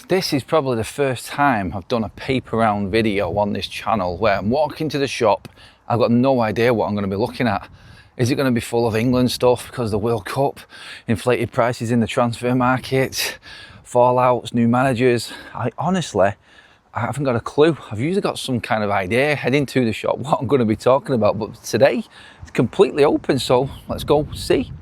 This is probably the first time I've done a paper round video on this channel where I'm walking to the shop. I've got no idea what I'm going to be looking at. Is it going to be full of England stuff because of the World Cup, inflated prices in the transfer market, fallouts, new managers? I haven't got a clue. I've usually got some kind of idea heading to the shop what I'm going to be talking about, but today it's completely open, so let's go see.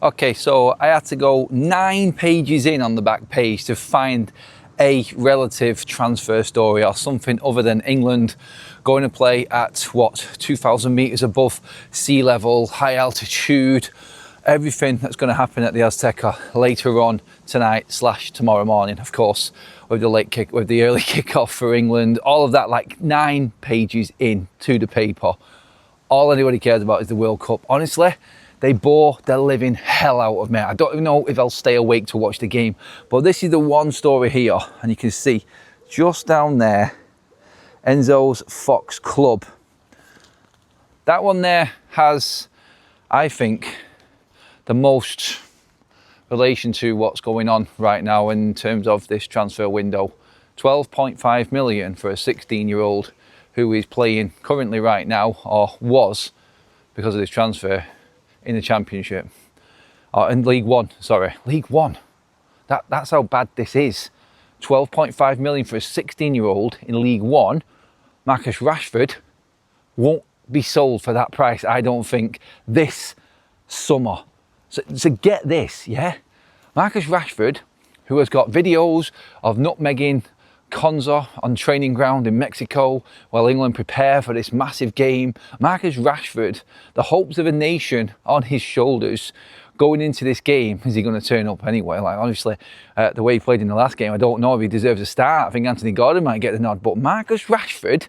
Okay, so I had to go 9 pages in on the back page to find a relative transfer story or something other than England going to play at what, 2,000 meters above sea level, high altitude, everything that's going to happen at the Azteca later on tonight / tomorrow morning, of course, with the early kickoff for England, all of that, like 9 pages in to the paper. All anybody cares about is the World Cup. Honestly, they bore the living hell out of me. I don't even know if I'll stay awake to watch the game. But this is the one story here. And you can see just down there, Enzo's Fox Club. That one there has, I think, the most relation to what's going on right now in terms of this transfer window. 12.5 million for a 16-year-old who is playing currently right now, or was, because of this transfer, in the Championship, or in League One, sorry, League One. That's how bad this is. 12.5 million for a 16-year-old in League One. Marcus Rashford won't be sold for that price, I don't think, this summer. So get this, yeah? Marcus Rashford, who has got videos of nutmegging Konza on training ground in Mexico while England prepare for this massive game. Marcus Rashford, the hopes of a nation on his shoulders going into this game. Is he going to turn up anyway? Like, honestly, the way he played in the last game, I don't know if he deserves a start. I think Anthony Gordon might get the nod, but Marcus Rashford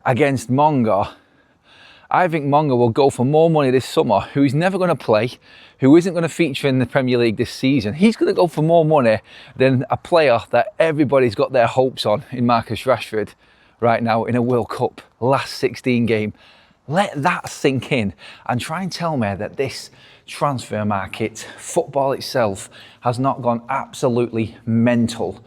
against MONGA, I think MONGA will go for more money this summer, who is never going to play, who isn't going to feature in the Premier League this season. He's going to go for more money than a player that everybody's got their hopes on in Marcus Rashford right now in a World Cup last 16 game. Let that sink in and try and tell me that this transfer market, football itself, has not gone absolutely mental.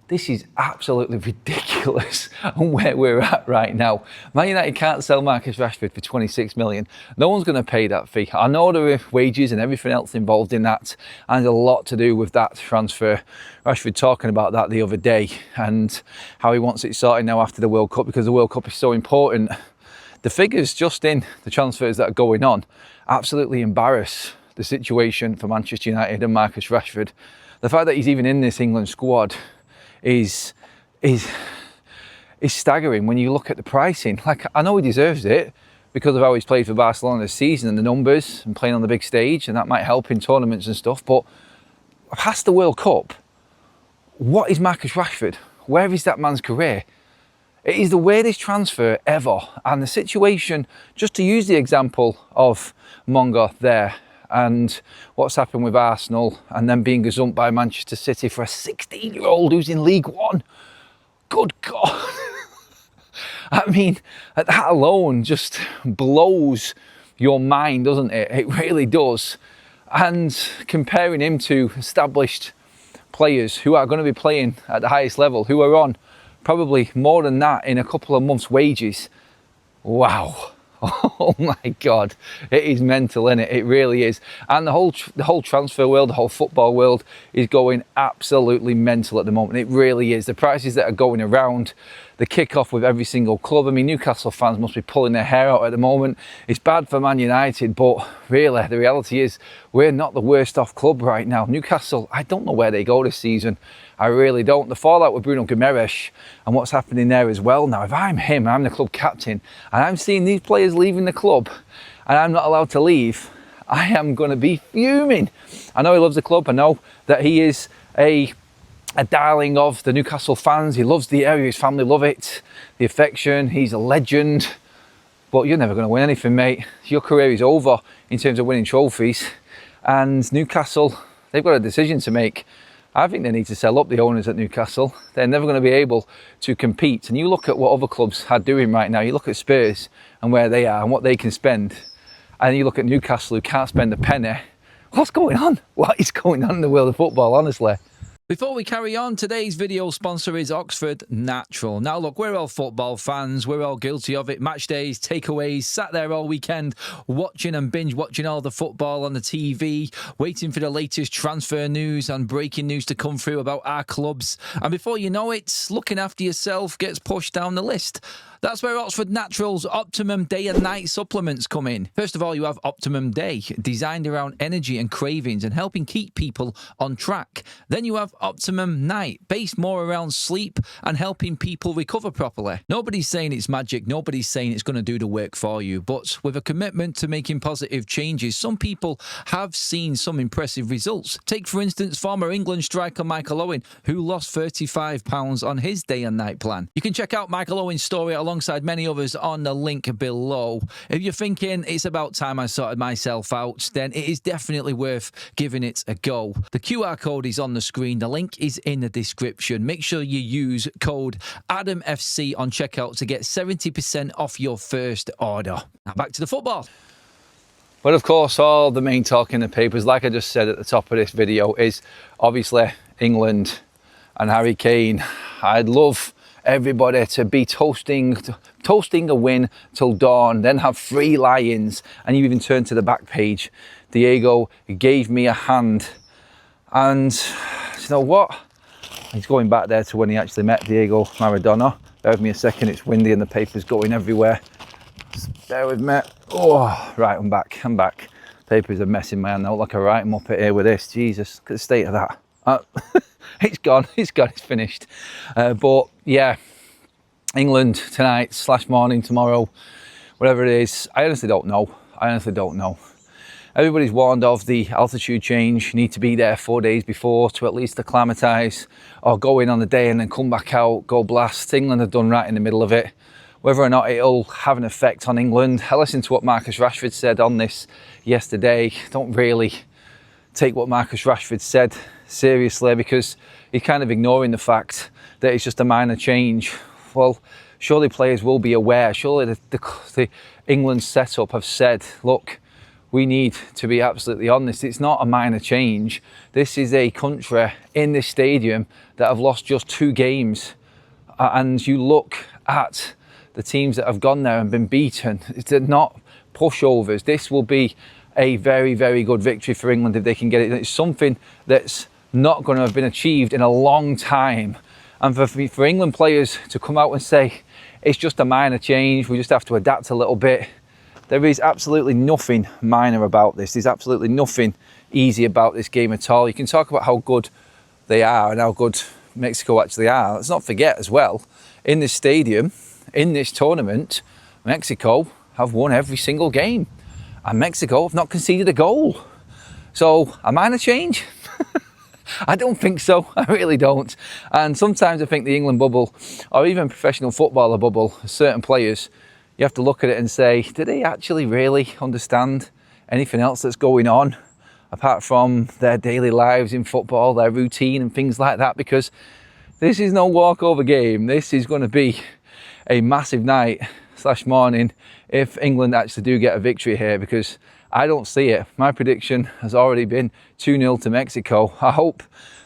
This is absolutely ridiculous on where we're at right now. Man United can't sell Marcus Rashford for 26 million. No one's going to pay that fee. I know there are wages and everything else involved in that, and a lot to do with that transfer. Rashford talking about that the other day and how he wants it sorted now after the World Cup because the World Cup is so important. The figures just in the transfers that are going on absolutely embarrass the situation for Manchester United and Marcus Rashford. The fact that he's even in this England squad is staggering when you look at the pricing. Like, I know he deserves it because of how he's played for Barcelona this season and the numbers and playing on the big stage, and that might help in tournaments and stuff, but past the World Cup, what is Marcus Rashford? Where is that man's career? It is the weirdest transfer ever, and the situation, just to use the example of MONGA there, and what's happened with Arsenal and then being gazumped by Manchester City for a 16-year-old who's in League One. Good God. I mean, that alone just blows your mind, doesn't it? It really does. And comparing him to established players who are going to be playing at the highest level, who are on probably more than that in a couple of months' wages. Wow. Oh my God, it is mental, isn't it? It really is. And the whole transfer world, the whole football world is going absolutely mental at the moment. It really is. The prices that are going around, the kick-off with every single club. I mean, Newcastle fans must be pulling their hair out at the moment. It's bad for Man United, but really, the reality is we're not the worst off club right now. Newcastle, I don't know where they go this season. I really don't. The fallout with Bruno Guimaraes and what's happening there as well now. If I'm him, I'm the club captain, and I'm seeing these players leaving the club and I'm not allowed to leave, I am going to be fuming. I know he loves the club. I know that he is a darling of the Newcastle fans. He loves the area. His family love it. The affection. He's a legend. But you're never going to win anything, mate. Your career is over in terms of winning trophies. And Newcastle, they've got a decision to make. I think they need to sell up, the owners at Newcastle. They're never going to be able to compete. And you look at what other clubs are doing right now. You look at Spurs and where they are and what they can spend. And you look at Newcastle, who can't spend a penny. What's going on? What is going on in the world of football, honestly? Before we carry on, today's video sponsor is Oxford Natural. Now look, we're all football fans, we're all guilty of it. Match days, takeaways, sat there all weekend watching and binge watching all the football on the TV, waiting for the latest transfer news and breaking news to come through about our clubs. And before you know it, looking after yourself gets pushed down the list. That's where Oxford Natural's Optimum Day and Night supplements come in. First of all, you have Optimum Day, designed around energy and cravings and helping keep people on track. Then you have Optimum Night, based more around sleep and helping people recover properly. Nobody's saying it's magic, nobody's saying it's going to do the work for you, but with a commitment to making positive changes, some people have seen some impressive results. Take, for instance, former England striker Michael Owen, who lost £35 on his day and night plan. You can check out Michael Owen's story alongside many others on the link below. If you're thinking it's about time I sorted myself out, then it is definitely worth giving it a go. The QR code is on the screen. The link is in the description. Make sure you use code ADAMFC on checkout to get 70% off your first order. Now back to the football. But of course, all the main talk in the papers, like I just said at the top of this video, is obviously England and Harry Kane. I'd love everybody to be toasting a win till dawn, then have 3 lions. And you even turn to the back page. Diego gave me a hand. And you know what? He's going back there to when he actually met Diego Maradona. Bear with me a second, it's windy and the paper's going everywhere. Just bear with me. Oh, right, I'm back. Paper's a mess in my hand. I look like a right muppet here with this. Jesus, look at the state of that. It's gone, it's finished. But yeah, England tonight / morning tomorrow, whatever it is, I honestly don't know. Everybody's warned of the altitude change. You need to be there 4 days before to at least acclimatise, or go in on the day and then come back out, go blast. England have done right in the middle of it. Whether or not it'll have an effect on England, I listened to what Marcus Rashford said on this yesterday. Don't really take what Marcus Rashford said seriously, because he's kind of ignoring the fact that it's just a minor change. Well, surely players will be aware. Surely the England setup have said, look, we need to be absolutely honest. It's not a minor change. This is a country in this stadium that have lost just 2 games. And you look at the teams that have gone there and been beaten. They're not pushovers. This will be a very, very good victory for England if they can get it. It's something that's not going to have been achieved in a long time. And for England players to come out and say, it's just a minor change, we just have to adapt a little bit. There is absolutely nothing minor about this. There's absolutely nothing easy about this game at all. You can talk about how good they are and how good Mexico actually are. Let's not forget as well, in this stadium, in this tournament, Mexico have won every single game. And Mexico have not conceded a goal. So, a minor change? I don't think so. I really don't. And sometimes I think the England bubble, or even professional footballer bubble, certain players, you have to look at it and say, do they actually really understand anything else that's going on apart from their daily lives in football, their routine and things like that? Because this is no walkover game. This is going to be a massive night / morning if England actually do get a victory here, because I don't see it. My prediction has already been 2-0 to Mexico. I hope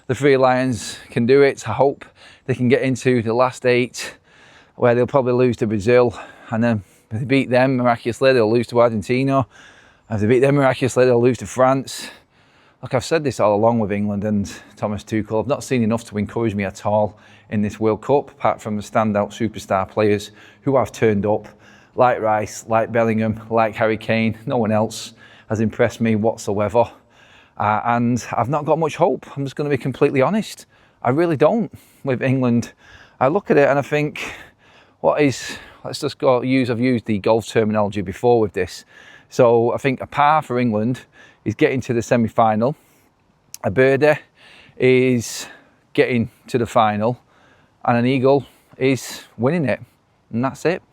the 3 Lions can do it. I hope they can get into the last 8, where they'll probably lose to Brazil. And then if they beat them miraculously, they'll lose to Argentina. If they beat them miraculously, they'll lose to France. Look, I've said this all along with England and Thomas Tuchel. I've not seen enough to encourage me at all in this World Cup, apart from the standout superstar players who have turned up, like Rice, like Bellingham, like Harry Kane. No one else has impressed me whatsoever. And I've not got much hope. I'm just going to be completely honest. I really don't with England. I look at it and I think, let's just go I've used the golf terminology before with this. So I think a par for England is getting to the semi-final. A birdie is getting to the final. And an eagle is winning it. And that's it.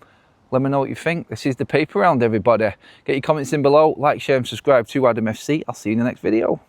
Let me know what you think. This is the paper round, everybody. Get your comments in below, like, share and subscribe to Adam FC. I'll see you in the next video.